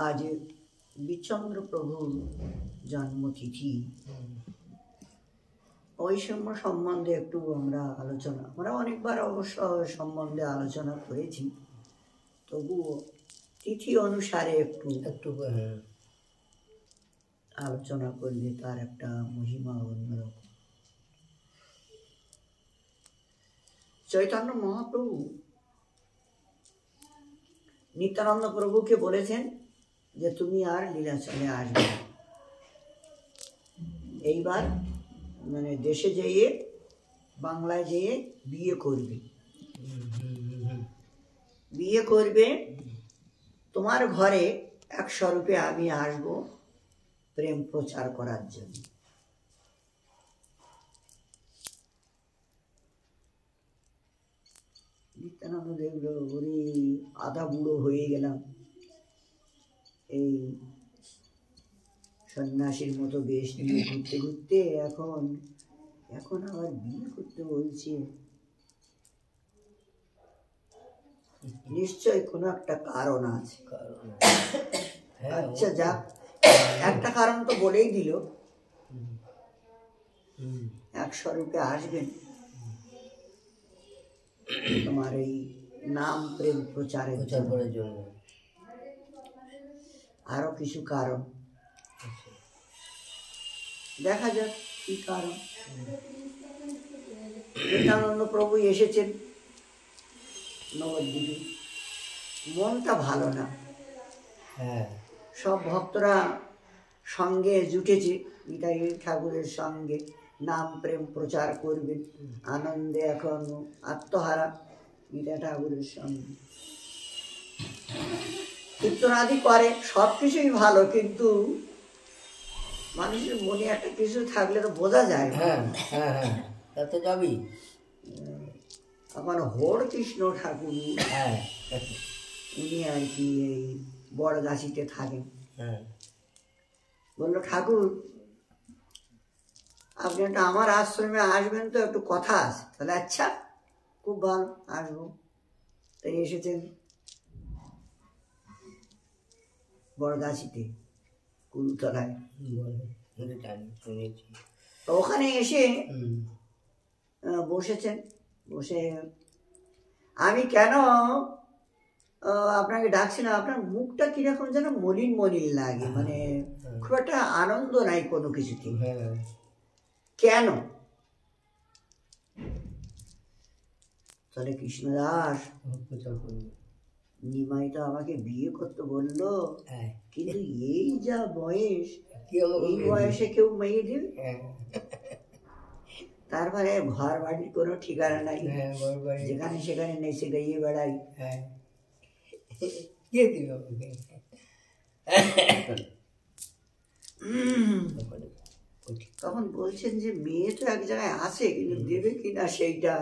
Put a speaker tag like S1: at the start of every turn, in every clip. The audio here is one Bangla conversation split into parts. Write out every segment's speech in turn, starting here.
S1: আজ বিচন্দ্র প্রভুর জন্মতিথি। বৈষম্য সম্বন্ধে একটু আমরা অনেকবার অবশ্য সম্বন্ধে আলোচনা করেছি, তবুও তিথি অনুসারে একটু আলোচনা করলে তার একটা মহিমা অন্যরকম। চৈতন্য মহাপ্রভু নিত্যানন্দ প্রভুকে বলেছেন যে তুমি আর লীলাচলে আসবে না, এইবার দেশে যেয়ে বাংলায় যেয়ে বিয়ে করবে, তোমার ঘরে এক স্বরূপে আমি আসবো প্রেম প্রচার করার জন্য। নিত্যানন্দ দেখলো, ওরে আধা বুড়ো হয়ে গেলাম, এই সন্ন্যাসীর মতো বেশ নিয়ে ঘুরতে ঘুরতে এখন আবার বিয়ে করতে বলছে, নিশ্চয় কোনো একটা কারণ আছে। আচ্ছা যাক, একটা কারণ তো বলেই দিল, এক স্বরূপে আসবেন তোমার এই নাম প্রেম প্রচারের জন্য। আরো কিছু কারণ দেখা যাক কি কারণ। নিত্যানন্দ প্রভু এসেছেন নবদ্বীপে, মনটা ভালো না, সব ভক্তরা সঙ্গে জুটেছে নিতাই ঠাকুরের সঙ্গে, নাম প্রেম প্রচার করবেন আনন্দে, এখন আত্মহারা নিতাই ঠাকুরের সঙ্গে কীর্তনাদি করে, সব কিছুই ভালো, কিন্তু মানুষের মনে একটা কিছু থাকলে তো বোঝা যায়। এখন হর কৃষ্ণ ঠাকুর উনি আর কি এই বড়গাছিতে থাকেন, বললো ঠাকুর আপনি একটা আমার আশ্রমে আসবেন তো, একটু কথা আছে। তাহলে আচ্ছা, খুব ভালো, আসবো। তাই এসেছেন বড়গাছিতে কুলতলায়। তো ওখানে এসে বসেছেন, বসে আমি কেন আপনাকে ডাকছি না, আপনার মুখটা কিরকম যেন মলিন মলিন লাগে, খুব একটা আনন্দ নাই কোনো কিছুতে, কেন? তাহলে কৃষ্ণদাস নিমাই তো আমাকে বিয়ে করতে বললো, কিন্তু এই যা বয়স, এই বয়সে কেউ মেয়ে দেবে? তারপরে ঘর বাড়ির কোনো ঠিকানা নাই, যেখানে সেখানে নেচে গাইয়ে বেড়াই। তখন বলছেন যে মেয়ে তো এক জায়গায় আছে, কিন্তু দেবে কিনা সেইটা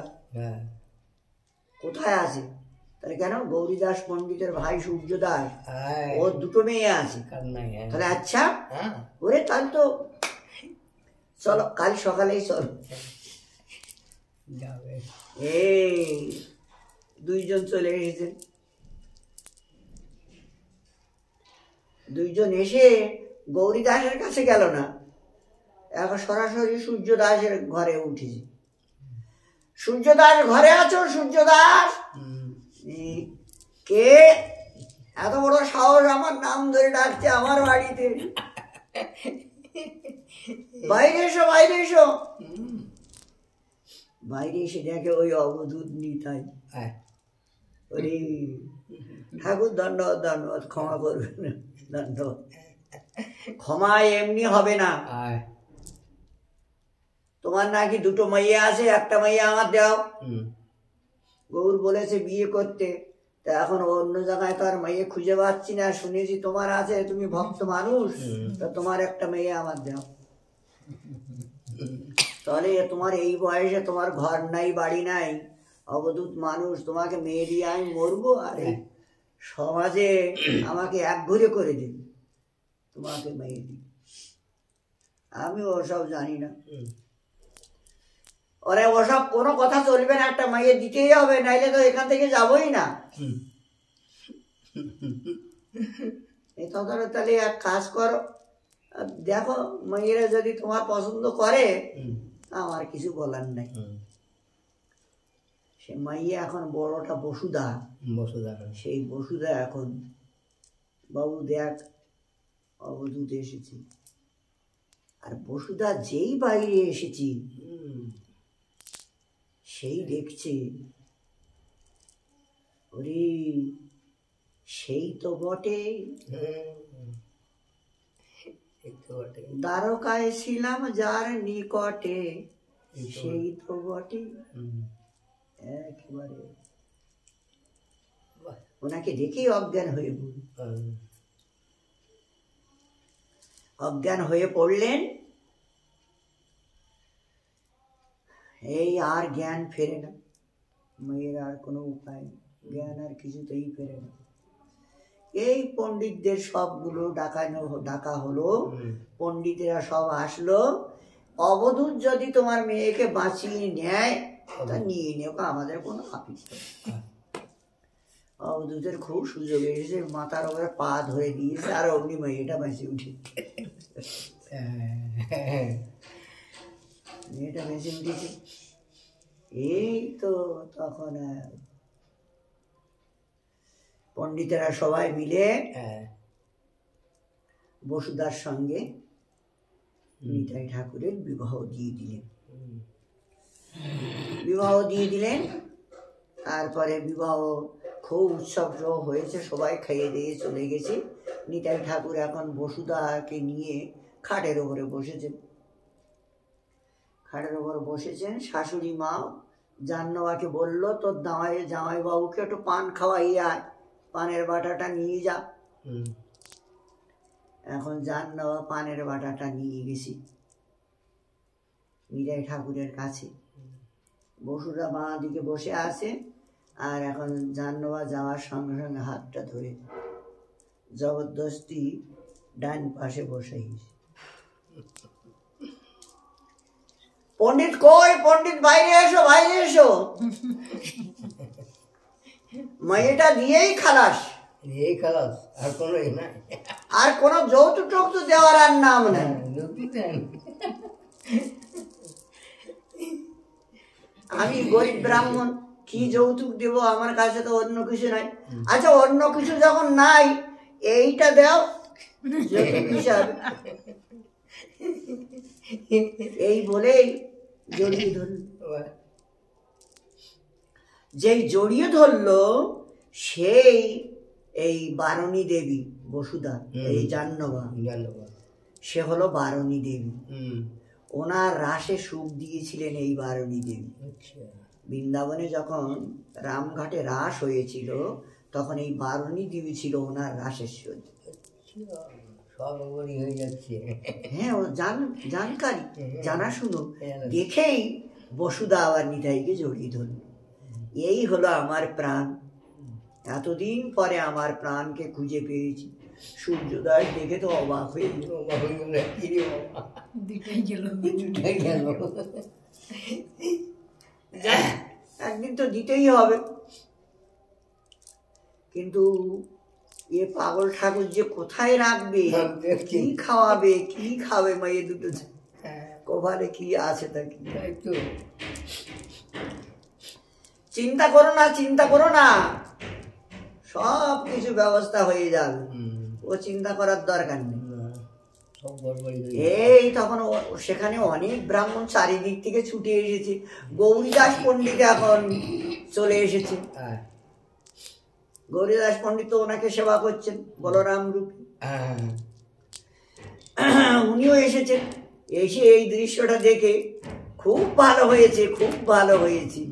S1: কোথায় আছে? তাহলে কেন, গৌরীদাস পণ্ডিতের ভাই সূর্য দাস, ওর দুটো মেয়ে আছে। তাহলে আচ্ছা, ওরে তাহলে তো চলো, কাল সকালেই চলো। এই দুইজন চলে এসেছেন, দুইজন এসে গৌরী দাসের কাছে গেল না, এখন সরাসরি সূর্য দাসের ঘরে উঠেছে। সূর্য দাস ঘরে আছো? সূর্য দাস কে? এত বড় সাহস আমার নাম ধরে ডাকছে আমার বাড়িতে, বাইরে এসো, বাইরে এসো। বাইরে এসে দেখে ওই অবধূত নিতাই। ওরে ঠাকুর দণ্ডবত দণ্ডবত, ক্ষমা করবেন, দণ্ডবত। ক্ষমা এমনি হবে না, তোমার নাকি দুটো মাইয়া আছে, একটা মাইয়া আমার দাও। গৌর বলেছে বিয়ে করতে, তা এখন অন্য জায়গায় তো আর মেয়ে খুঁজে পাচ্ছি না, শুনেছি তোমার আছে, তুমি ভক্ত মানুষ, তা তোমার একটা মেয়ে আমার দাও। তাহলে তোমার এই বয়সে তোমার ঘর নাই, বাড়ি নাই, অবধূত মানুষ, তোমাকে মেয়ে দিয়ে আমি মরবো? আরে সমাজে আমাকে এক ঘুরে করে দিন, তোমাকে মেয়ে দিই। আমি ওসব জানি না, ওরে ওসব কোনো কথা চলবে না, একটা মেয়ে দিতেই হবে, নাইলে তো এখান থেকে যাবোই না। এই তখন তাহলে এক কাজ করো, দেখো মেয়েরা যদি তোমার পছন্দ করে আমার কিছু বলার নাই। সে মাইয়া এখন বড়টা বসুধা, সেই বসুধা এখন, বাবু দেখ অবধূত এসেছি। আর বসুধা যেই বাইরে এসেছি সেই দেখছে, ওরে সেই তো বটে, দ্বারকায় ছিলাম যার নিকটে, সেই তো বটে। একেবারে ওনাকে দেখেই অজ্ঞান হয়ে পড়ল, অজ্ঞান হয়ে পড়লেন। এই আর জ্ঞান ফেরে না, মেয়ের আর কোনো উপায়, জ্ঞান আর কিছুতেই ফেরে না। এই পণ্ডিতদের সবগুলো ডাকা হলো, পণ্ডিতেরা সব আসলো, অবধূত যদি তোমার মেয়েকে বাঁচিয়ে নেয় তা নিয়ে নেও, আমাদের কোনো আপত্তি নেই। অবধূতের খুব সুযোগ এসেছে, মাথার উপরে পা ধরে দিয়েছে, আর অমনি মেয়েটা বেঁচে উঠে, মেয়েটা বেঁচে উঠেছে। এই তো তখন পণ্ডিতেরা সবাই মিলে বসুধার সঙ্গে নিতাই ঠাকুরের বিবাহ দিয়ে দিলেন। বিবাহ দিয়ে দিলেন, তারপরে বিবাহ খুব উৎসব হয়েছে, সবাই খাইয়ে দিয়ে চলে গেছে। নিতাই ঠাকুর এখন বসুধাকে নিয়ে খাটের উপরে বসেছেন, খাটের উপর বসেছেন। শাশুড়ি মা জাহ্নবাকে বলল, তোর জামাইবাবুকে একটু পান খাওয়াই আয়, পানের বাটাটা নিয়ে যা। এখন জাহ্নবা পানের বাটাটা নিয়ে গেছি নিতাই ঠাকুরের কাছে। বসুধা বাঁ দিকে বসে আছে, আর এখন জাহ্নবা যাওয়ার সঙ্গে সঙ্গে হাতটা ধরে জবরদস্তি ডান পাশে বসাইছে। পণ্ডিত কই, পণ্ডিত বাইরে এসো, বাইরে এসো। মেয়েটা দিয়েই খালাস,
S2: আর কোনো নাই,
S1: আর কোনো যৌতুক টৌতুক দেওয়ার আর নাম নেই। আমি গরিব ব্রাহ্মণ, কি যৌতুক দেব, আমার কাছে তো অন্য কিছু নাই। আচ্ছা অন্য কিছু যখন নাই, এইটা দাও যৌতুক হিসাবে। এই বলেই জড়িয়ে ধরল। যেই জড়িয়ে ধরলো সেই এই বারণী দেবী বসুধা, এই জাহ্নবা, সে হলো বারণী দেবী। ওনার রাসে সুখ দিয়েছিলেন এই বারণী দেবী। বৃন্দাবনে যখন রামঘাটে রাস হয়েছিল, তখন এই বারণী দেবী ছিল ওনার রাসের সজ্জা। হ্যাঁ, ও জানকারী, জানা শুনো, দেখেই বসুধা আবার নিতাইকে জড়িয়ে ধরল। এই হলো আমার প্রাণ, এতদিন পরে আমার প্রাণকে খুঁজে পেয়েছি। সূর্যোদয় দেখে তো অবাক হয়ে গেল। একদিন তো দিতেই হবে, কিন্তু এ পাগল ঠাকুর যে কোথায় রাখবে, কি খাওয়াবে, কি খাবে, মেয়ে দুটো কপালে কি আছে তা কি। চিন্তা করো না, চিন্তা করো না, সব কিছু ব্যবস্থা হয়ে যাবে, ও চিন্তা করার দরকার নেই। এই তখন সেখানে অনেক ব্রাহ্মণ চারিদিক থেকে ছুটে এসেছে। গৌরীদাস পণ্ডিত এখন চলে এসেছে। গৌরীদাস পণ্ডিত তো ওনাকে সেবা করছেন বলরাম রূপে, উনিও এসেছেন। এসে এই দৃশ্যটা দেখে খুব ভালো হয়েছে, খুব ভালো হয়েছে,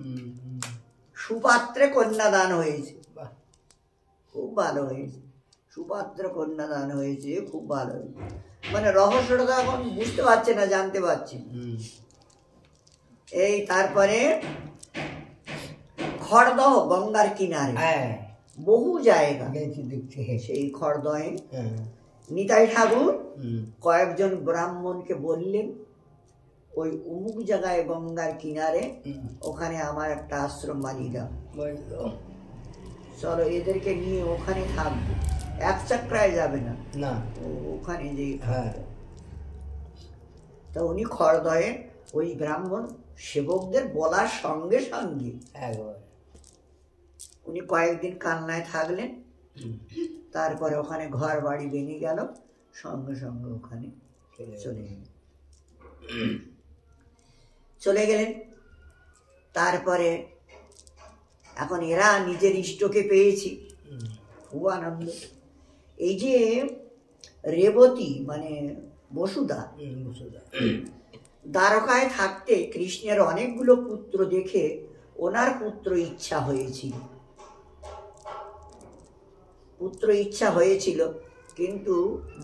S1: সুপাত্রে কন্যাদান হয়েছে, খুব ভালো হয়েছে, সুপাত্রে কন্যাদান হয়েছে, খুব ভালো হয়েছে। মানে রহস্যটা তো এখন বুঝতে পারছে না, জানতে পারছি। এই তারপরে খড়দহ, গঙ্গার কিনারে বহু জায়গা, সেই খড়দহে নিতাই ঠাকুর কয়েকজন ব্রাহ্মণকে বললেন, ওই অমুক জায়গায় গঙ্গার কিনারে ওখানে আমার একটা আশ্রম বানিয়ে দাও, চলো এদেরকে নিয়ে ওখানে থাকবো। এক চাকরায় যাবে না,
S2: না।
S1: ওখানে যে
S2: হ্যাঁ।
S1: তা উনি খড়দহে ওই ব্রাহ্মণ সেবকদের বলার সঙ্গে সঙ্গে
S2: একবার
S1: উনি কয়েকদিন কান্নায় থাকলেন, তারপরে ওখানে ঘর বাড়ি বেরিয়ে গেল, সঙ্গে সঙ্গে ওখানে চলে গেলেন। তারপরে এখন এরা নিজের ইষ্টকে পেয়েছি, খুব আনন্দ। এই যে রেবতী মানে বসুধা দ্বারকায় থাকতে কৃষ্ণের অনেকগুলো পুত্র দেখে ওনার পুত্র ইচ্ছা হয়েছিল, কিন্তু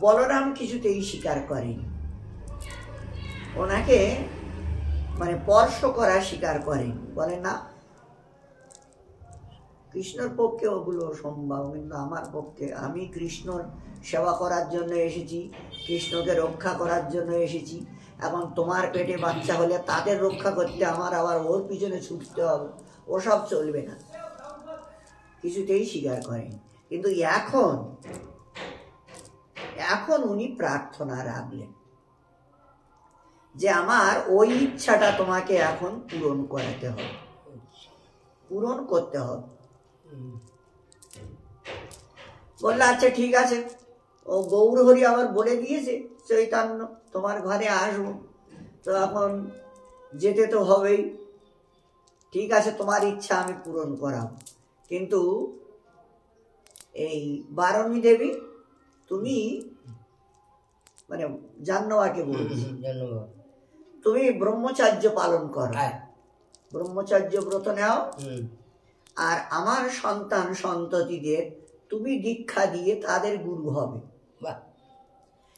S1: বলরাম কিছুতেই স্বীকার করেনি, ওনাকে মানে স্পর্শ করা স্বীকার করেনি, বলে না কৃষ্ণর পক্ষে ওগুলো সম্ভব, কিন্তু আমার পক্ষে, আমি কৃষ্ণর সেবা করার জন্য এসেছি, কৃষ্ণকে রক্ষা করার জন্য এসেছি, এখন তোমার পেটে বাচ্চা হলে তাদের রক্ষা করতে আমার আবার ওর পিছনে ছুটতে হবে, ওসব চলবে না, কিছুতেই স্বীকার করেন। কিন্তু এখন উনি প্রার্থনা রাখলেন যে আমার ওই ইচ্ছাটা তোমাকে এখন পূরণ করতে হবে। বললে আচ্ছা ঠিক আছে, ও গৌরহরি আবার বলে দিয়েছে চৈতন্য তোমার ঘরে আসবো, তো এখন যেতে তো হবেই, ঠিক আছে তোমার ইচ্ছা আমি পূরণ করাবো, কিন্তু এই বারণী দেবী তুমি মানে জাহ্নবাকে বলছি, তুমি ব্রহ্মচর্য পালন করো, ব্রহ্মচর্য ব্রত নাও, আর আমার সন্তান সন্ততিদের তুমি দীক্ষা দিয়ে তাদের গুরু হবে,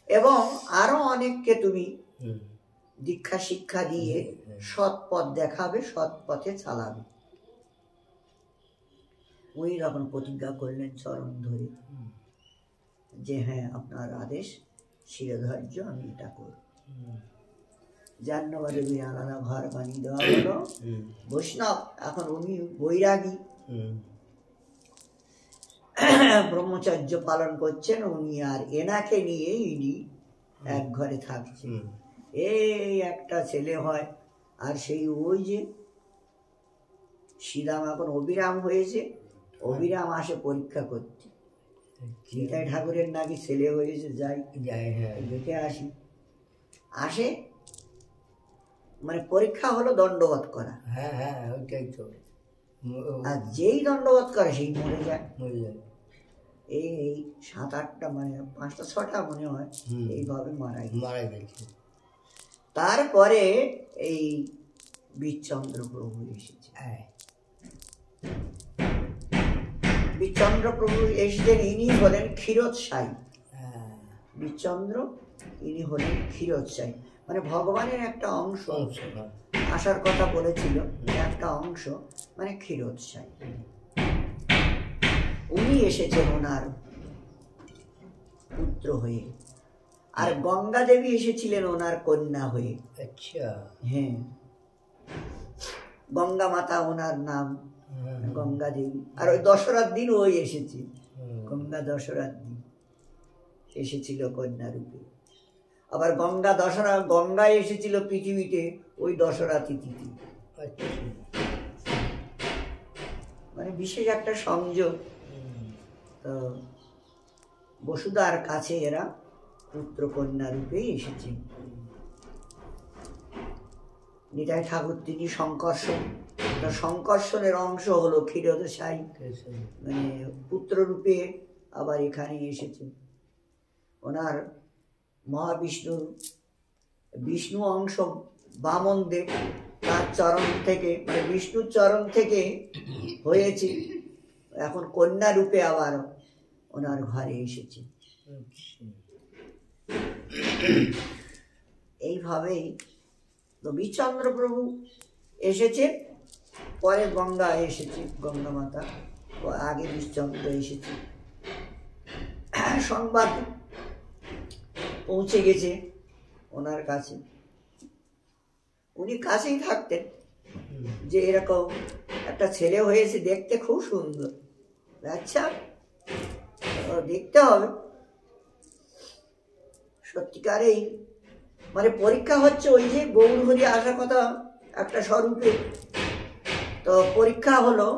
S1: এবং আরো অনেককে তুমি দীক্ষা শিক্ষা দিয়ে সৎ পথ দেখাবে, সৎ পথে চালাবে। উনি তখন প্রতিজ্ঞা করলেন চরণ ধরে যে হ্যাঁ আপনার আদেশ শিরোধার্য, আমি এটা করব। জাহ্নবী দেবীর আলাদা ঘর বানিয়ে দেওয়া হলো, বৈষ্ণব, এখন উনি বৈরাগী, ব্রহ্মচর্য পালন করছেন উনি, আর এনাকে নিয়ে ইনি এক ঘরে থাকছেন। এই একটা ছেলে হয়, আর সেই ওই যে শ্রীরাম এখন অবিরাম হয়েছে, অবিরাম আসে পরীক্ষা করতে, নিতাই ঠাকুরের নাকি ছেলে হয়েছে, যাই দেখে আসে মানে পরীক্ষা হলো দণ্ডবত করা, আর যেই দণ্ডবত করে সেই মরে যায়। এই 7-8টা মানে 5টা-6টা মনে হয় এইভাবে মারা গেছে। তারপরে এই বিচন্দ্র প্রভু এসেছে, বিচন্দ্র প্রভু এসেছেন, ইনি হলেন ক্ষীরোৎসাহী। বিচন্দ্র ইনি হলেন ক্ষীরোৎসাহী, মানে ভগবানের একটা অংশ আসার কথা বলেছিল, একটা অংশ মানে ক্ষীরোৎসাহী। উনি এসেছেন ওনার পুত্র হয়ে, আর গঙ্গা দেবী এসেছিলেন ওনার কন্যা হয়ে। হ্যাঁ, গঙ্গা মাতা ওনার নাম, গঙ্গা দেবী। আর ওই দশরার দিন ওই এসেছে, গঙ্গা দশরার দিন এসেছিল কন্যা রূপে। আবার গঙ্গা এসেছিল পৃথিবীতে ওই দশরা তিথিতে, মানে বিশেষ একটা সংযোগ। তো বসুধার কাছে এরা পুত্র কন্যা রূপেই এসেছে। নিতাই ঠাকুর তিনি সংকর্ষণ, সংকর্ষণের অংশ হলো ক্ষীরোদশায়ী, মানে পুত্র রূপে আবার এখানে এসেছে। ওনার মহাবিষ্ণুর বিষ্ণু অংশ বামন দেব, তার চরণ থেকে মানে বিষ্ণুর চরণ থেকে হয়েছে, এখন কন্যা রূপে আবার ওনার ঘরে এসেছে। এইভাবেই তো বিচন্দ্র প্রভু এসেছে, পরে গঙ্গা এসেছে, গঙ্গা মাতা, আগে বিচন্দ্র এসেছে। সংবাদ পৌঁছে গেছে ওনার কাছে, উনি কাছেই থাকতেন, যে এরকম একটা ছেলে হয়েছে, দেখতে খুব সুন্দর। আচ্ছা দেখতে হবে সত্যিকারেই মানে পরীক্ষা হচ্ছে ওই যে গৌর হরি আসার কথা একটা স্বরূপে। তো পরীক্ষা হলো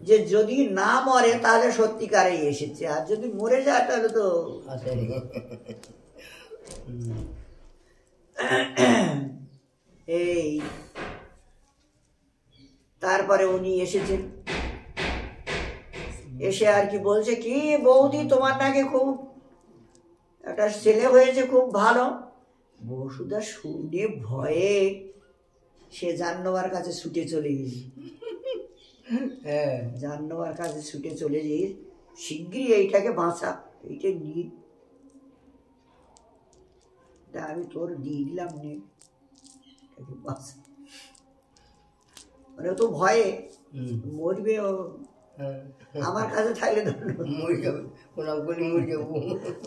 S1: যে যদি না মরে তাহলে সত্যিকারেই এসেছে, আর যদি মরে যায় তাহলে তো
S2: আসেনি।
S1: এই তারপরে উনি এসেছেন, এসে আর কি বলছে কি বৌদি তোমার নাকি খুব একটা ছেলে হয়েছে খুব ভালো। বসুদা শুনে ভয়ে সে জাহ্নবার কাছে ছুটে চলে গেছে।
S2: হ্যাঁ,
S1: জাহ্নবার কাছে ছুটে চলে গিয়ে শিগগিরই এইটাকে বাঁচা, এইটা নিয়ে আমি তোর দিয়ে দিলাম নে, এটাকে বাঁচা। মানে তো ভয়ে মরবে ও, আমার কাছে থাকলে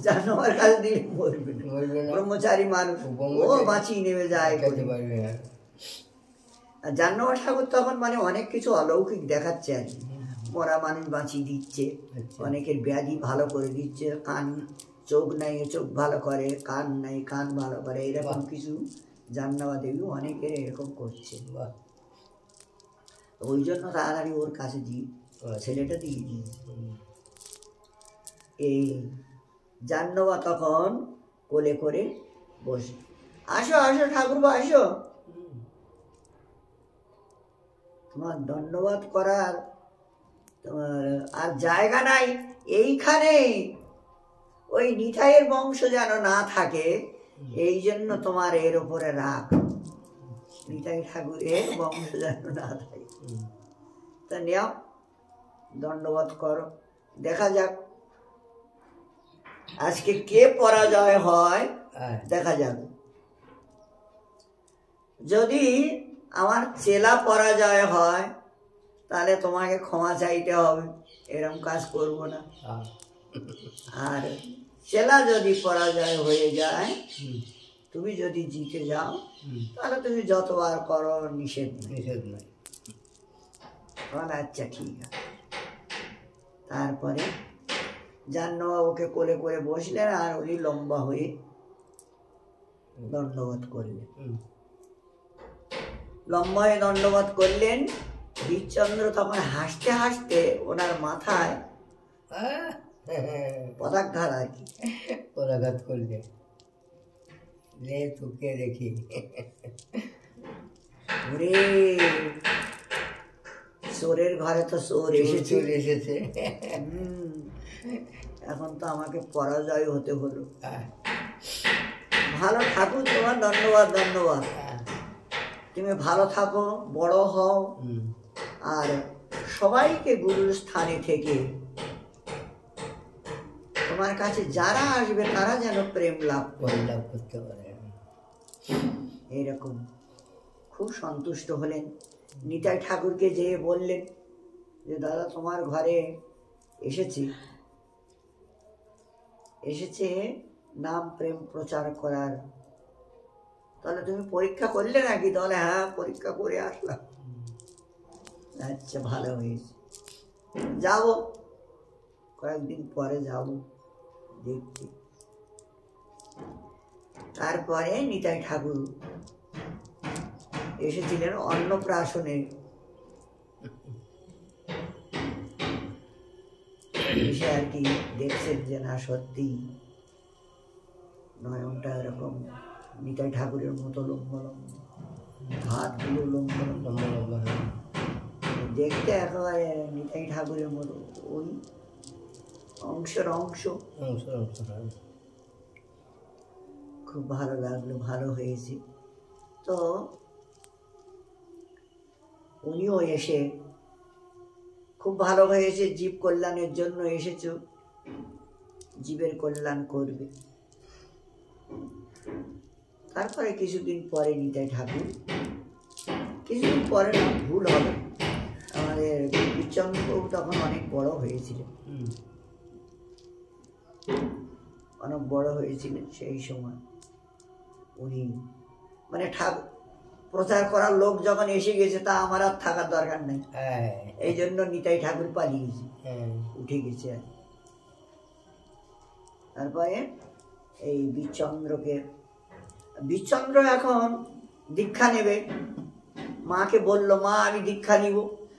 S1: জাহ্নবার কাছে দিলে মরবে না, ব্রহ্মচারী মানুষ ও বাঁচিয়ে নেবে যায়। আর জাহ্নবার ঠাকুর তখন মানে অনেক কিছু অলৌকিক দেখাচ্ছে আর কি, মরা মানুষ বাঁচিয়ে দিচ্ছে, অনেকের ব্যাধি ভালো করে দিচ্ছে, কান চোখ নাই চোখ ভালো করে, কান নাই কান ভালো করে, এরকম কিছু জাহ্নবা দেবী অনেকের এরকম করছে। ওই জন্য তাড়াতাড়ি ওর কাছে দিয়ে ছেলেটা দিয়ে দিয়েছে। এই জাহ্নবা তখন কোলে করে বসে, আসো আসো ঠাকুরবা আসো, তোমার ধন্যবাদ করার তোমার আর জায়গা নাই এইখানে, ওই নিতাইয়ের বংশ যেন না থাকে এই জন্য তোমার এর উপরে রাগ, নিতাই ঠাকুরের বংশ যেন না থাকে। তা নেও দণ্ডবোধ করো, দেখা যাক আজকে কে পরাজয় হয় দেখা যাবে। যদি আমার চেলা পরাজয় হয় তাহলে তোমাকে ক্ষমা চাইতে হবে, এরকম কাজ করব না। আর চেলা যদি পরাজয় হয়ে যায়, তুমি যদি জিতে যাও তাহলে তুমি যতবার করো নিষেধ নাই। আচ্ছা ঠিক আছে। তারপরে জাহ্নবা ওকে কোলে করে বসলেন আর উনি লম্বা হয়ে দণ্ডবোধ করলেন। লম্বা হয়ে দণ্ডবোধ করলেন। বীরচন্দ্র তখন হাসতে হাসতে ওনার মাথায় পদাঘাত আর কি
S2: পদাঘাত করলে, লে তোকে দেখি
S1: ওরে চোরের ঘরে তো চোর এসেছে, এখন তো আমাকে পরাজয় হতে হলো। ভালো ঠাকুর, তোমার ধন্যবাদ ধন্যবাদ, তুমি ভালো থাকো, বড় হও, আর সবাইকে গুরুর স্থানে থেকে তোমার কাছে যারা আসবে তারা যেন প্রেম লাভ করতে পারে। এইরকম খুব সন্তুষ্ট হলেন। নিতাই ঠাকুরকে যেয়ে বললেন যে দাদা তোমার ঘরে এসেছে নাম প্রেম প্রচার করার, তাহলে তুমি পরীক্ষা করলে নাকি? তাহলে হ্যাঁ পরীক্ষা করে আসলাম। আচ্ছা ভালো হয়েছে, যাবো কয়েকদিন পরে যাব দেখতে। তারপরে নিতাই ঠাকুর এসেছিলেন অন্নপ্রাশনে। এসে আর কি দেখছেন যে না সত্যি নয়নটা এরকম নিতাই ঠাকুরের মতো লম্বা লম্বা, হাতগুলো লম্বা লম্বা, দেখতে একেবারে নিতাই ঠাকুরের মতো, ওই অংশের অংশ। খুব ভালো লাগলো, ভালো হয়েছে। তো উনিও এসে খুব ভালো হয়েছে, জীব কল্যাণের জন্য এসেছো, জীবের কল্যাণ করবে। তারপরে কিছুদিন পরে নিতাই ঠাকুর, কিছুদিন পরে না ভুল হবে, আমাদের বীরচন্দ্রবাবু তখন অনেক বড় হয়েছিলেন, অনেক বড় হয়েছিলেন সেই সময়। উনি মানে ঠাকুর প্রচার করার লোক যখন এসে গেছে তা আমার আর থাকার দরকার নেই, এই জন্য নিতাই ঠাকুর পালিয়েছে, উঠে গেছে। তারপরে এই বীরচন্দ্র এখন দীক্ষা নেবে। মাকে বলল, মা আমি দীক্ষা নিব।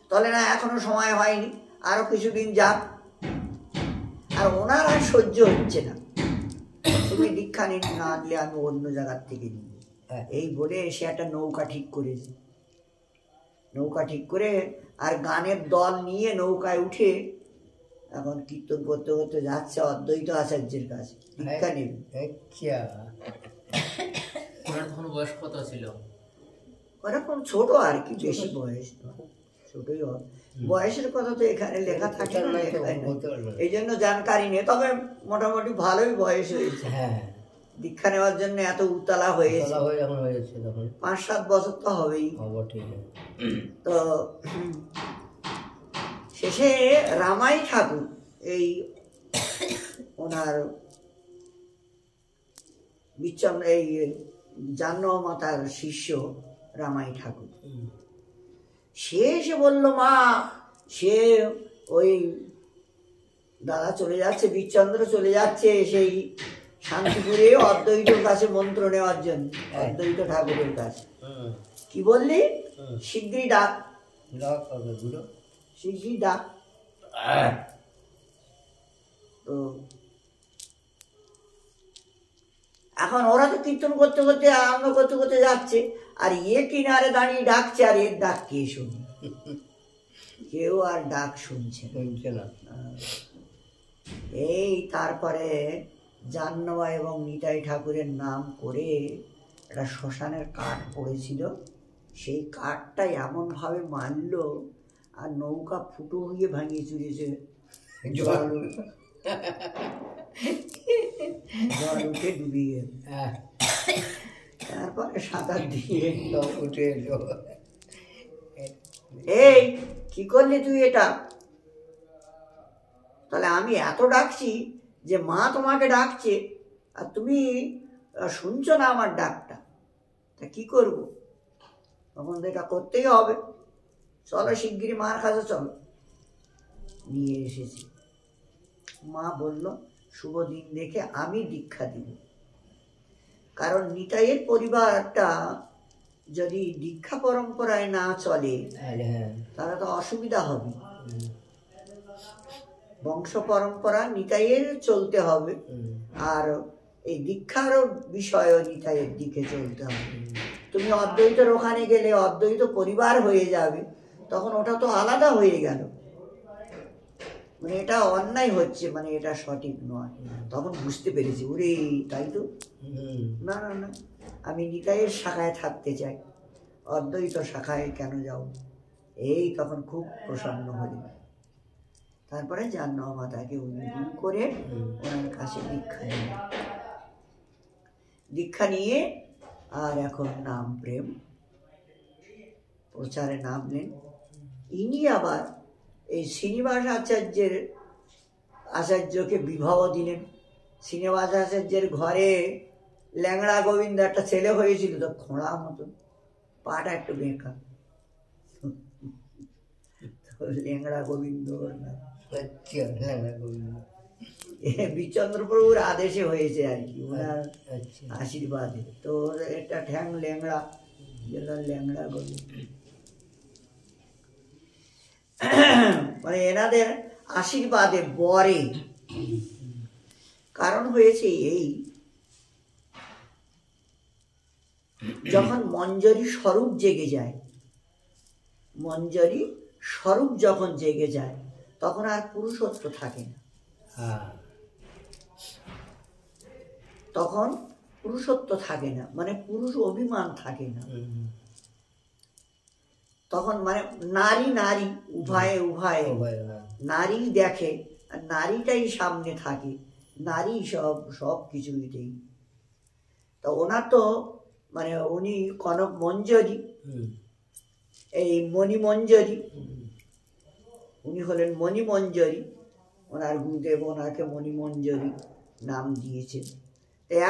S1: তাহলে না, এখনো সময় হয়নি, আরো কিছুদিন যাক। আর ওনার আর সহ্য হচ্ছে না, তুমি দীক্ষা না আনলে আমি অন্য জায়গার থেকে নিব। এই বলে সে একটা নৌকা ঠিক করেছে। নৌকা ঠিক করে আর গানের দল নিয়ে নৌকায় উঠে এখন কীর্তন করতে করতে যাচ্ছে অদ্বৈত আচার্যের কাছে দীক্ষা নেবে।
S3: তখন বয়স কত ছিল?
S1: ওরকম ছোট আর কি, বেশি বয়স নয়, ছোটই হবে। বয়সের কথা তো এখানে লেখা থাকে না, এই জন্য জানকারি নেই। তবে মোটামুটি ভালোই বয়স হয়েছে, দীক্ষা নেওয়ার জন্য এত উতলা হয়েছে। 5-7 বছর তো হবেই। তো শেষে রামাই ঠাকুর, এই ওনার এই জাহ্নবী মাতার শিষ্য রামাই ঠাকুর, সে এসে বলল, মা সে ওই দাদা চলে যাচ্ছে, বীরচন্দ্র চলে যাচ্ছে সেই শান্তিপুরে অদ্বৈতর কাছে মন্ত্র নেওয়ার জন্য, অদ্বৈত ঠাকুরের কাছে। কি বললি? শিগগিরই ডাক, শিগগিরই ডাক। তো এখন ওরা তো কীর্তন করতে করতে আনন্দ করতে করতে যাচ্ছে, আর কিনারে দাঁড়িয়ে ডাকছে, আর এর ডাক কে শুনি? কেউ আর ডাক শুনছে না। এই তারপরে জাহ্নবী এবং নিতাই ঠাকুরের নাম করে একটা শ্মশানের কাঠ পড়েছিল, সেই কাঠটা এমন ভাবে মারল আর নৌকা ফুটো হয়ে ভাঙিয়ে চুরিয়েছে, জল উঠে ডুবিয়ে গেল। তারপরে সাঁতার দিয়ে উঠে এলো। এই কি করলি তুই এটা? তাহলে আমি এত ডাকছি যে মা তোমাকে ডাকছে আর তুমি শুনছো না আমার ডাকটা, তা কি করবো? তখন এটা করতেই হবে, চলো শিগগিরই মার কাছে চলো। নিয়ে এসেছি। মা বলল, শুভ দিন দেখে আমি দীক্ষা দিব। কারণ নিতাইয়ের পরিবারটা যদি দীক্ষা পরম্পরায় না চলে তাহলে তো অসুবিধা হবে। বংশ পরম্পরা নিতাইয়ের চলতে হবে, আর এই দীক্ষার বিষয়ও নিতাইয়ের দিকে চলতে হবে। তুমি অদ্বৈতের ওখানে গেলে অদ্বৈত পরিবার হয়ে যাবে, তখন ওটা তো আলাদা হয়ে গেল, মানে এটা অন্যায় হচ্ছে, মানে এটা সঠিক নয়। তখন বুঝতে পেরেছি, ওরে তাই তো, না না না, আমি নিতাইয়ের শাখায় থাকতে চাই, অদ্বৈত শাখায় কেন যাও? এই তখন খুব প্রসন্ন হলেন। তারপরে জাহ্নবী মাতাকে উদ্বোধন করে ওনার কাছে দীক্ষা নিয়ে আর এখন নাম প্রেম প্রচারে নামলেন। ইনি আবার এই শ্রীনিবাস আচার্যকে বিবাহ দিলেন। শ্রীনিবাস আচার্যের ঘরে ল্যাংড়া গোবিন্দ একটা ছেলে হয়েছিল, তো খোঁড়া মতন, পাটা একটু বেঁকা, ল্যাংড়া গোবিন্দ বীরচন্দ্র প্রভুর আদেশে হয়েছে আর কি, ওনার আশীর্বাদে। তো একটা ঠ্যাং ল্যাংড়া, ল্যাংড়া গোবিন্দ, মানে এনাদের আশীর্বাদে বরে। কারণ হয়েছে এই, যখন মঞ্জরি স্বরূপ জেগে যায়, মঞ্জরি স্বরূপ যখন জেগে যায় তখন আর পুরুষত্ব থাকে না, তখন পুরুষত্ব থাকে না, মানে পুরুষ অভিমান থাকে না। তখন মানে নারী নারী উভয়ে নারী দেখে, আর নারীটাই সামনে থাকে, নারী সব কিছুতেই। তো ওনার তো মানে উনি কনক মঞ্জরি, এই মণিমঞ্জরি, উনি হলেন মণিমঞ্জরি, ওনার গুরুদেব ওনাকে মণিমঞ্জরি নাম দিয়েছেন।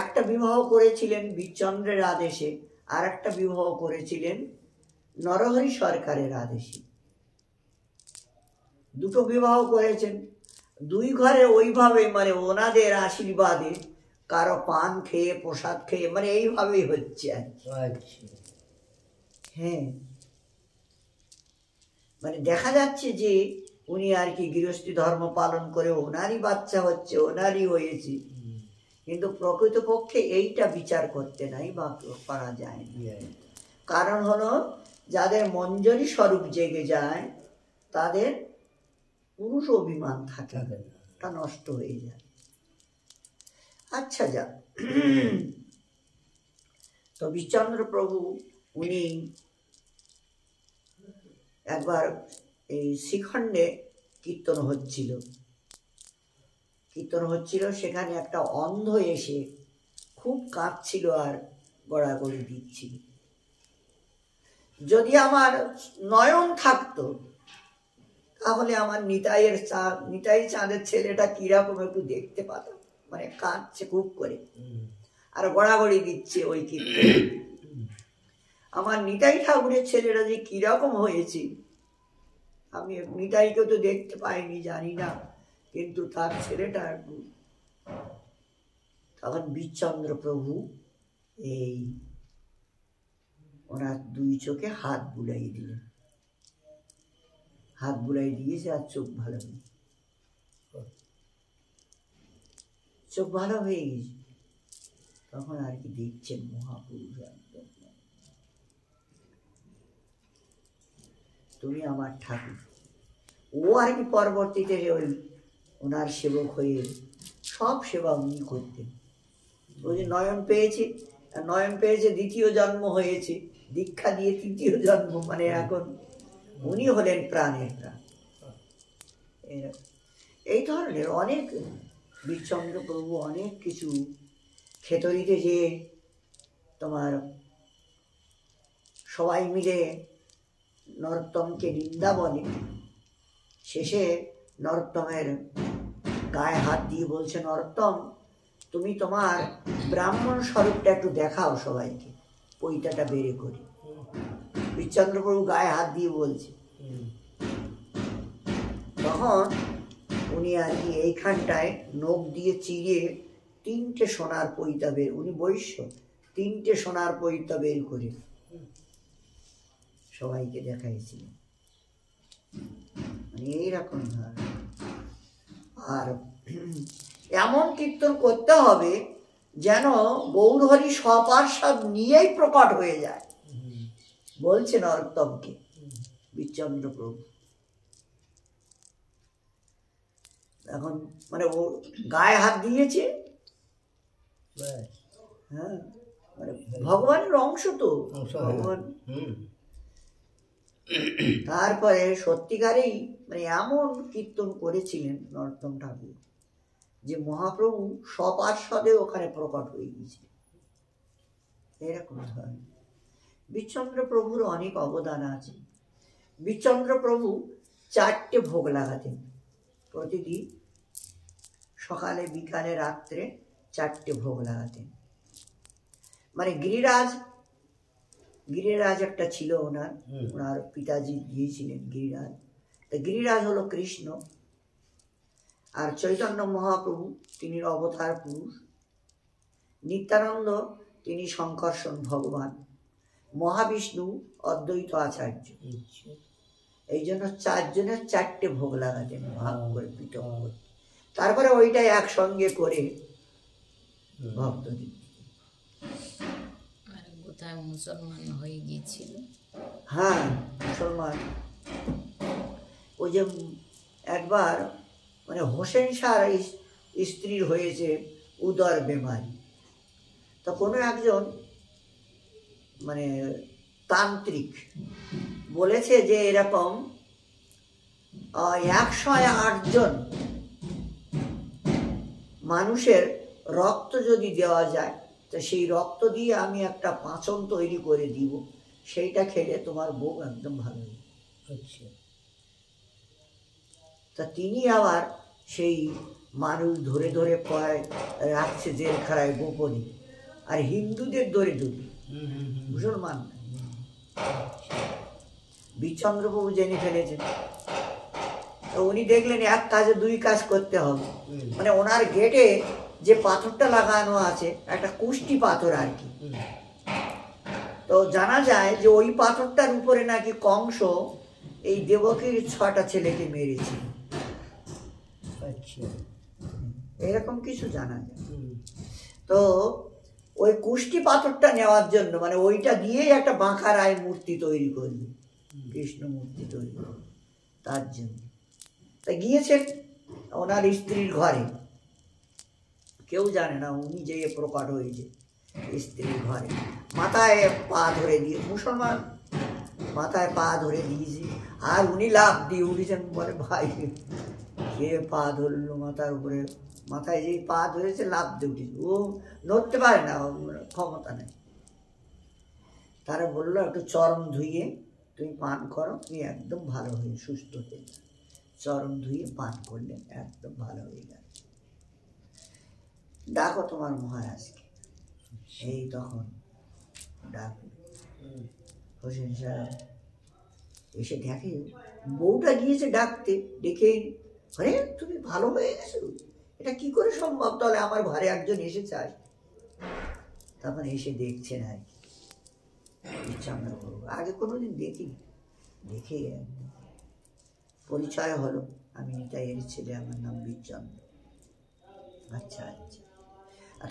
S1: একটা বিবাহ করেছিলেন বীরচন্দ্রের আদেশে, আর একটা বিবাহ করেছিলেন নরহরি সরকারের আদেশে। দুটো বিবাহ করেছেন। দুই ঘরে ওইভাবে মানে ওনাদের আশীর্বাদে কারো পান খেয়ে প্রসাদ খেয়ে মানে এইভাবেই হচ্ছে আর কি।
S2: আচ্ছা
S1: হ্যাঁ, মানে দেখা যাচ্ছে যে উনি আর কি গৃহস্থী ধর্ম পালন করে ওনারই বাচ্চা হচ্ছে, ওনারই হয়েছে, কিন্তু প্রকৃতপক্ষে এইটা বিচার করতে নাই বা করা যায় না। কারণ হলো যাদের মঞ্জরি স্বরূপ জেগে যায় তাদের পুরুষ অভিমান থাকে না, তা নষ্ট হয়ে যায়। আচ্ছা, যা তো বিচন্দ্র প্রভু উনি একবার এই শ্রীখণ্ডে কীর্তন হচ্ছিল, সেখানে একটা অন্ধ এসে খুব কাঁদছিল আর গড়াগড়ি দিচ্ছিল। যদি আমার নয়ন থাকতো তাহলে আমার নিতাই চাঁদের ছেলেটা কিরকম একটু দেখতে পাতাম, মানে কাঁদছে খুব করে আর গড়াগড়ি দিচ্ছে ওই কীর্তন। আমার নিতাই ঠাকুরের ছেলেটা যে কিরকম হয়েছে আমি নিতাইকে তো দেখতে পাইনি, জানি না, কিন্তু তার ছেলেটা একটু। তখন বিচন্দ্র প্রভু এই ওনার দুই চোখে হাত বুলাই দিলেন, হাত বুলাই দিয়েছে আর চোখ ভালো হয়ে গেছে। তখন আর কি দেখছেন মহাপুরুষ, একদম তুমি আমার ঠাকুর। ও আর কি পরবর্তীতে ওই ওনার সেবক হয়ে সব সেবা উনি করতেন। ওই যে নয়ন পেয়েছে দ্বিতীয় জন্ম হয়েছে, দীক্ষা দিয়ে তৃতীয় জন্ম, মানে এখন উনি হলেন প্রাণের প্রাণ। এই ধরনের অনেক বিচন্দ্র প্রভু অনেক কিছু খেতড়িতে যে তোমার সবাই মিলে নরোত্তমকে নিন্দা বলে, শেষে নরোত্তমের গায়ে হাত দিয়ে বলছে, নরোত্তম তুমি তোমার ব্রাহ্মণ স্বরূপটা একটু দেখাও সবাইকে, পৈতাটা বেড়ে করে। বিচন্দ্রপ্রভু গায়ে হাত দিয়ে বলছে। তখন উনি আর কি এইখানটায় নখ দিয়ে চিড়ে 3টে সোনার পৈতা বের, উনি বৈশ্য, 3টে সোনার পৈতা বের করে সবাইকে দেখাইছিলেন। মানে এইরকম ধর। আর এমন কীর্তন করতে হবে যেন গৌরহরি স্বপার্ষদ নিয়েই প্রকট হয়ে যায়, বলছে নরোত্তমকে বিচন্দ্র প্রভু। এখন মানে ও গায়ে হাত দিয়েছে, হ্যাঁ, মানে ভগবানের অংশ তো ভগবান। তারপরে সত্যিকারেই মানে এমন কীর্তন করেছিলেন নরোত্তম ঠাকুর যে মহাপ্রভু স্বপার্ষদে ওখানে প্রকট হয়ে গিয়েছে। এরকম ধরনের বিচন্দ্র প্রভুর অনেক অবদান আছে। বিচন্দ্র প্রভু 4টে ভোগ লাগাতেন প্রতিদিন, সকালে বিকালে রাত্রে 4টে ভোগ লাগাতেন। মানে গিরিরাজ একটা ছিল ওনার পিতাজি দিয়েছিলেন গিরিরাজ। তা গিরিরাজ হলো কৃষ্ণ, আর চৈতন্য মহাপ্রভু তিনি অবতার পুরুষ, নিত্যানন্দ তিনি শঙ্কর্ষণ ভগবান, মহাবিষ্ণু অদ্বৈত আচার্য। এই জন্য 4 জনের 4টে ভোগ লাগাতেন ভাগ করে পৃথক করে, তারপরে ওইটাই একসঙ্গে করে ভক্তদের।
S4: কোথায় মুসলমান হয়ে গিয়েছিল,
S1: হ্যাঁ মুসলমান। ওই যে একবার মানে হোসেন শাহর স্ত্রীর হয়েছে উদর বেমারি, তা কোনো একজন মানে তান্ত্রিক বলেছে যে এরকম 108 জন মানুষের রক্ত যদি দেওয়া যায় তো সেই রক্ত দিয়ে আমি একটা পাঁচন তৈরি করে দিব, সেইটা খেলে তোমার বউ একদম ভালো হচ্ছে। তা তিনি আবার সেই মানুষ ধরে ধরে রাখছে জেলখানায় গোপনে, আর হিন্দুদের ধরে মুসলমান। বিচন্দ্রপ্রভু জেনে ফেলেছেন, তো উনি দেখলেন এক কাজে দুই কাজ করতে হবে, মানে ওনার গেটে যে পাথরটা লাগানো আছে একটা কুষ্টি পাথর আর কি। তো জানা যায় যে ওই পাথরটার উপরে নাকি কংস এই দেবকীর 6টা ছেলেকে মেরেছিল,
S2: আচ্ছা।
S1: এরকম কিছু জানা যায়। তো ওই কুষ্টি পাথরটা নেওয়ার জন্য মানে ওইটা দিয়েই একটা বাঁকা রায় মূর্তি তৈরি করবে, কৃষ্ণ মূর্তি তৈরি করবে তার জন্য। তা গিয়েছেন ওনার স্ত্রীর ঘরে, কেউ জানে না উনি যে প্রকট হয়েছে স্ত্রীর ঘরে, মাথায় পা ধরে দিয়ে, মুসলমান মাথায় পা ধরে দিয়েছে, আর উনি লাফ দিয়ে উঠেছেন। বলে ভাই কে পা ধরলো মাথার উপরে, মাথায় যেই পা ধরেছে লাফ দিয়ে উঠেছে, ও নড়তে পারে না, ক্ষমতা নেই। তারা বললো একটু চরম ধুইয়ে তুমি পান করো, তুমি একদম ভালো হয়ে সুস্থ হয়ে যাবে। চরম ধুয়ে পান করলেন, একদম ভালো হয়ে গেল। ডাকো তোমার মহারাজকে। এই তখন ডাকলো হোসেন সাহেব, এসে দেখে বউটা গিয়েছে ডাকতে, ডেকে আরে তুমি ভালো হয়ে গেছো, এটা কি করে সম্ভব, তাহলে আমার ঘরে একজন এসেছে আজ। তখন এসে দেখছেন আর কি বিচ্ছন্দ প্রভু, আগে কোনোদিন দেখিনি, দেখে পরিচয় হলো, আমি নিতাইয়ের ছেলে, আমার নাম বিচ্ছন্দ। আচ্ছা আচ্ছা,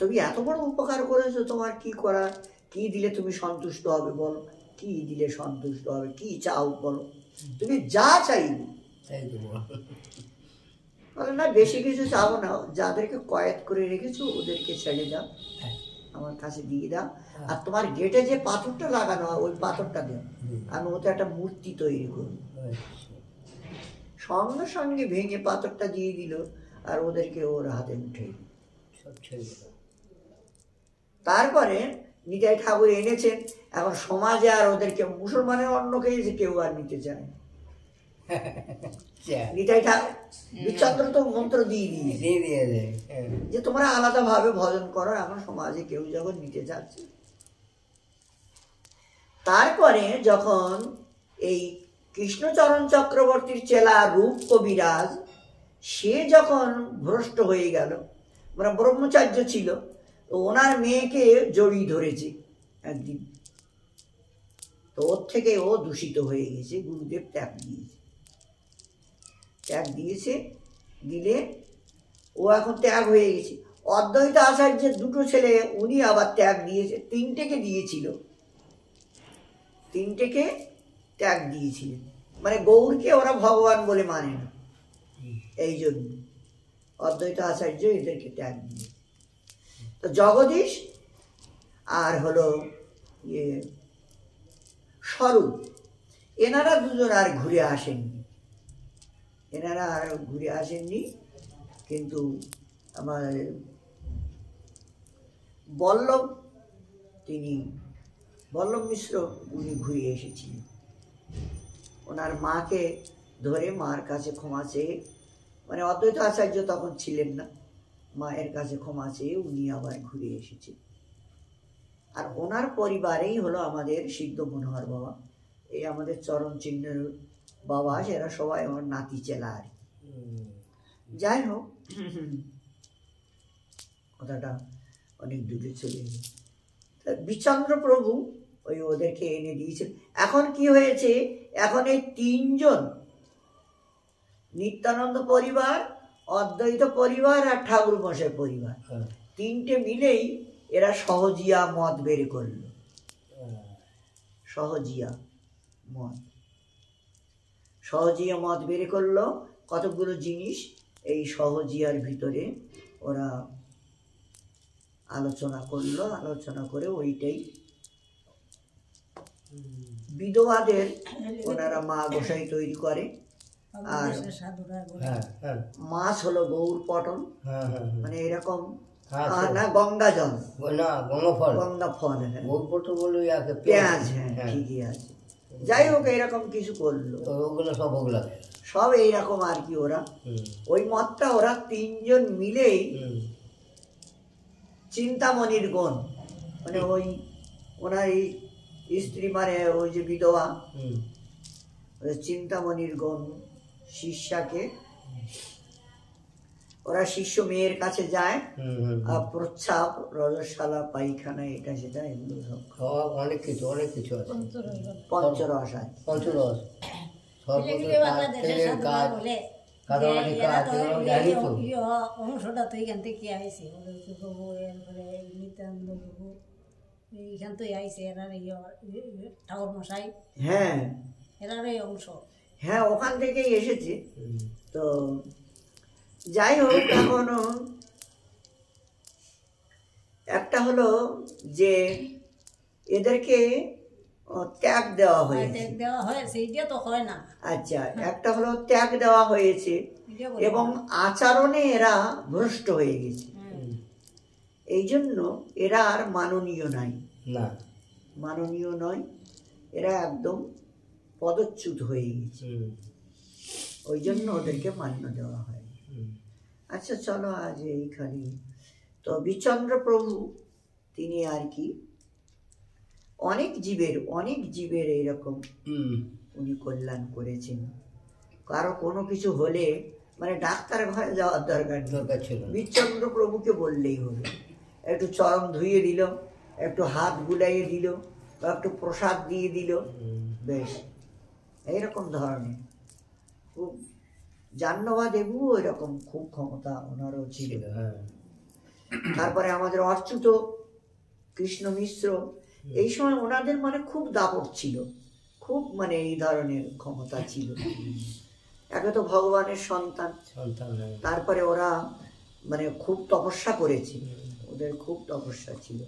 S1: তুমি এত বড় উপকার করেছো, তোমার কি করার, কি দিলে তুমি সন্তুষ্ট হবে বলো, কি দিলে সন্তুষ্ট হবে, কি চাও বলো, তুমি যা চাইবে। বলে না বেশি কিছু চাবো না, যাদেরকে কয়েদ করে রেখেছো ওদেরকে ছেড়ে দাও, আমার কাছে দিয়ে দাও, আর তোমার গেটে যে পাথরটা লাগানো হয় ওই পাথরটা দেও, আমি ওতে একটা মূর্তি তৈরি করবো। সঙ্গে সঙ্গে ভেঙে পাথরটা দিয়ে দিল, আর ওদেরকে ওর হাতে উঠে দিল। তারপরে নিতাই ঠাকুর এনেছেন, এখন সমাজে আর ওদেরকে মুসলমানের অন্ন খেয়েছে, কেউ আর নিতে চায় না। নিতাই ঠাকুর বিচ্ছন্দ্র তো মন্ত্র দিয়ে দিয়েছে যে তোমরা আলাদা ভাবে ভজন করো, এখন সমাজে কেউ যখন নিতে চাচ্ছে। তারপরে যখন এই কৃষ্ণচরণ চক্রবর্তীর চেলা রূপ কবিরাজ, সে যখন ভ্রষ্ট হয়ে গেল, মানে ব্রহ্মচার্য ছিল, তো ওনার মেয়েকে জড়িয়ে ধরেছে একদিন, তো ওর থেকে ও দূষিত হয়ে গেছে, গুরুদেব ত্যাগ দিয়েছে, দিলে ও এখন ত্যাগ হয়ে গেছে। অদ্বৈত আচার্যের 2টো ছেলে, উনি আবার ত্যাগ দিয়েছে, 3টেকে দিয়েছিল, 3টেকে ত্যাগ দিয়েছিলেন, মানে গৌরকে ওরা ভগবান বলে মানে না, এই জন্য অদ্বৈত আচার্য এদেরকে ত্যাগ দিয়ে। তো জগদীশ আর হলো স্বরূপ, এনারা দুজন আর ঘুরে আসেননি, কিন্তু আমার বল্লভ মিশ্র উনি ঘুরে এসেছিলেন, ওনার মাকে ধরে মার কাছে ক্ষমা চেয়ে, মানে অদ্বৈত আচার্য তখন ছিলেন না, মায়ের কাছে ক্ষমা চেয়ে উনি আবার ঘুরে এসেছেন। আর ওনার পরিবারেই হলো আমাদের সিদ্ধ মনোহর বাবা, এই আমাদের চরণ চিহ্নের বাবা, এরা সবাই আমার নাতি চেলা আর কি। যাই হোক, কথাটা অনেক দূরে চলে গেল। বিচন্দ্র প্রভু ওই ওদেরকে এনে দিয়েছেন। এখন কি হয়েছে, এখন এই 3জন নিত্যানন্দ পরিবার, অদ্বৈত পরিবার আর ঠাকুর মশাই পরিবার, 3টে মিলেই এরা সহজিয়া মত বের করলো। সহজিয়া মত বের করলো, কতগুলো জিনিস এই সহজিয়ার ভিতরে ওরা আলোচনা করলো, আলোচনা করে ওইটাই বিধবাদের ওনারা মা গোসাই তৈরি করে। আর মাছ হলো গৌর পটন, মানে এরকম না, গঙ্গা জল, গঙ্গা ফল, পেঁয়াজ, হ্যাঁ ঠিকই আছে। যাই হোক এরকম কিছু করলো, সব এইরকম আর কি। ওরা ওই মতটা ওরা 3জন মিলেই চিন্তামণির গুণ, মানে ওই ওনার স্ত্রী, মানে ওই যে বিধবা, চিন্তামণির গুণ শিষ্যাকে, ওরা শিষ্য মেয়ের কাছে যায়, আর প্রচ্ছাপ, রজস্বালা, পায়খানা, এটা সেটা এগুলো সব
S2: অনেক কিছু আছে।
S1: পঞ্চরস আছে।
S2: পঞ্চরস তেলের কাজ, কাদামাটি কাজ, এগুলো জানি তো।
S5: অংশটা তো এইখান থেকে আইসে, প্রভু এরপরে নিত্যানন্দ প্রভু এইখান থেকে আইসে, এরার ঠাকুর মশাই,
S1: হ্যাঁ
S5: এরার এই অংশ।
S1: হ্যাঁ, ওখান থেকেই এসেছে। তো যাই হোক, এখন একটা হলো যে এদেরকে ত্যাগ দেওয়া হয়েছে।
S5: ত্যাগ দেওয়া হয়, সেইটা তো হয় না।
S1: আচ্ছা, একটা হলো ত্যাগ দেওয়া হয়েছে এবং আচরণে এরা ভ্রষ্ট হয়ে গেছে। এই জন্য এরা আর মাননীয় নাই,
S2: না
S1: মাননীয় নয়, এরা একদম পদচ্যুত হয়ে গেছে। ওই জন্য ওদেরকে মান্য দেওয়া হয়। আচ্ছা, চলো আজ এইখানে। তো বিচন্দ্র প্রভু তিনি আর কি অনেক জীবের এইরকম উনি কল্যাণ করেছেন। কারো কোনো কিছু হলে মানে ডাক্তার ঘরে যাওয়ার দরকার
S2: ছিল,
S1: বিচন্দ্র প্রভুকে বললেই হলো, একটু চরণ ধুয়ে দিল, একটু হাত বুলাইয়ে দিল, বা একটু প্রসাদ দিয়ে দিল, বেশ এইরকম ধরনের। খুব জাহ্নবা দেবু এরকম খুব ক্ষমতা ওনারও ছিল। তারপরে আমাদের অচ্যুত কৃষ্ণ মিশ্র, এই সময় ওনাদের মানে খুব দাপট ছিল, খুব মানে এই ধরনের ক্ষমতা ছিল। একে তো ভগবানের সন্তান, তারপরে ওরা মানে খুব তপস্যা করেছে, ওদের খুব তপস্যা ছিল।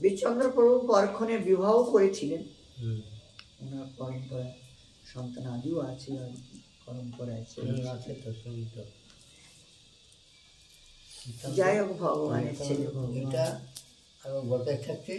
S1: বিচন্দ্র প্রভু পরক্ষণে বিবাহ করেছিলেন, ওনার পরম্পরা সন্তান আদিও আছে, আর পরম্পরা আছে। যাই হোক, ভগবানের ছেলে
S2: এটা আমার বলতে থাকছি।